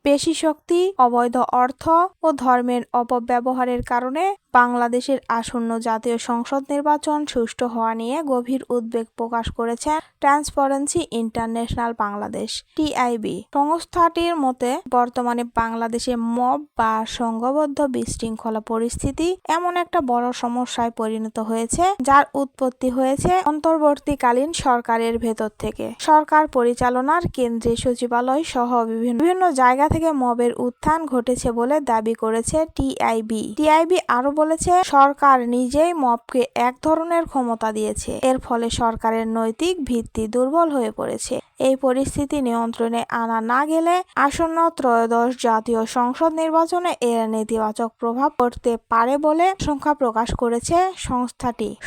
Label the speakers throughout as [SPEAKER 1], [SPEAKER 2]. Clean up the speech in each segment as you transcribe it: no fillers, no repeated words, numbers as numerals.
[SPEAKER 1] পেশি শক্তি, অবৈধ অর্থ ও ধর্মের অপব্যবহারের কারণে বাংলাদেশের আসন্ন জাতীয় সংসদ নির্বাচন সুষ্ঠু হওয়া নিয়ে গভীর উদ্বেগ প্রকাশ করেছে ট্রান্সপারেন্সি ইন্টারন্যাশনাল বাংলাদেশ (টিআইবি) সংস্থাটির মতে, বর্তমানে বাংলাদেশে মব বা সংঘবদ্ধ বিশৃঙ্খলা পরিস্থিতি এমন একটা বড় সমস্যায় পরিণত হয়েছে যার উৎপত্তি হয়েছে অন্তর্বর্তীকালীন সরকারের ভেতর থেকে। সরকার পরিচালনার কেন্দ্রে সচিবালয় সহ বিভিন্ন জায়গা থেকে মবের উত্থান ঘটেছে বলে দাবি করেছে টিআইবি। টিআইবি আরো বলেছে, সরকার নিজেই মবকে এক ধরনের ক্ষমতা দিয়েছে, এর ফলে সরকারের নৈতিক ভিত্তি দুর্বল হয়ে পড়েছে। এই পরিস্থিতি নিয়ন্ত্রণে আনা না গেলে আসন্ন ত্রয়োদশ জাতীয় সংসদ নির্বাচনে এর নেতিবাচক প্রভাব পড়তে পারে বলে আশঙ্কা প্রকাশ করেছে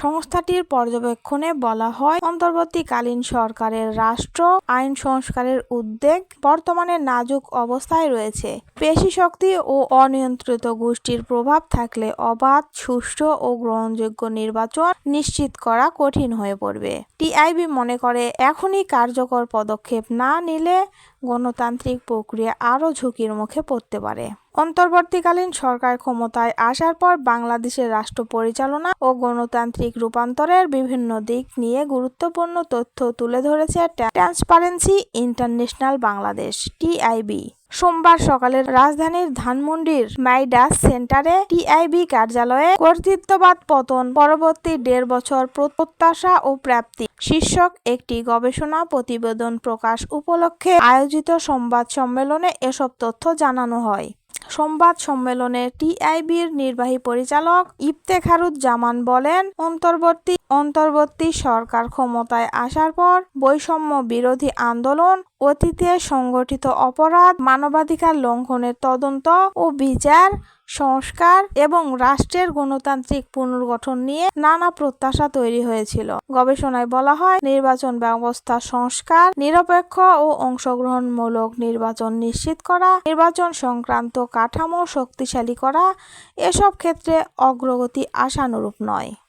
[SPEAKER 1] সংস্থাটির পর্যবেক্ষণে বলা হয়, অন্তর্বর্তীকালীন সরকারের রাষ্ট্র আইন সংস্কারের উদ্যোগ বর্তমানে নাজুক অবস্থায় রয়েছে। পেশি শক্তি ও অনিয়ন্ত্রিত গোষ্ঠীর প্রভাব থাকলে অবাধ, সুষ্ঠু ও গ্রহণযোগ্য নির্বাচন নিশ্চিত করা কঠিন হয়ে পড়বে। টিআইবি মনে করে, এখনই কার্যকর পদক্ষেপ না নিলে গণতান্ত্রিক প্রক্রিয়া আরও ঝুঁকির মুখে পড়তে পারে। অন্তর্বর্তীকালীন সরকার ক্ষমতায় আসার পর বাংলাদেশের রাষ্ট্র পরিচালনা ও গণতান্ত্রিক রূপান্তরের বিভিন্ন দিক নিয়ে গুরুত্বপূর্ণ তথ্য তুলে ধরেছে ট্রান্সপারেন্সি ইন্টারন্যাশনাল বাংলাদেশ (টিআইবি). সোমবার সকালে রাজধানীর ধানমন্ডির মাইডাস সেন্টারে টিআইবি কার্যালয়ে কর্তৃত্ববাদ পতন পরবর্তী ১.৫ বছর প্রত্যাশা ও প্রাপ্তি শীর্ষক একটি গবেষণা প্রতিবেদন প্রকাশ উপলক্ষে আয়োজিত সংবাদ সম্মেলনে এসব তথ্য জানানো হয়। সংবাদ সম্মেলনে টিআইবির নির্বাহী পরিচালক ইফতেখারুজ্জামান বলেন, অন্তর্বর্তী সরকার ক্ষমতায় আসার পর বৈষম্য বিরোধী আন্দোলন, অতীতে সংগঠিত অপরাধ, মানবাধিকার লঙ্ঘনের তদন্ত ও বিচার, সংস্কার এবং রাষ্ট্রের গণতান্ত্রিক পুনর্গঠন নিয়ে নানা প্রত্যাশা তৈরি হয়েছিল। গবেষণায় বলা হয়, নির্বাচন ব্যবস্থা সংস্কার, নিরপেক্ষ ও অংশগ্রহণমূলক নির্বাচন নিশ্চিত করা, নির্বাচন সংক্রান্ত কাঠামো শক্তিশালী করা এসব ক্ষেত্রে অগ্রগতি আশানুরূপ নয়।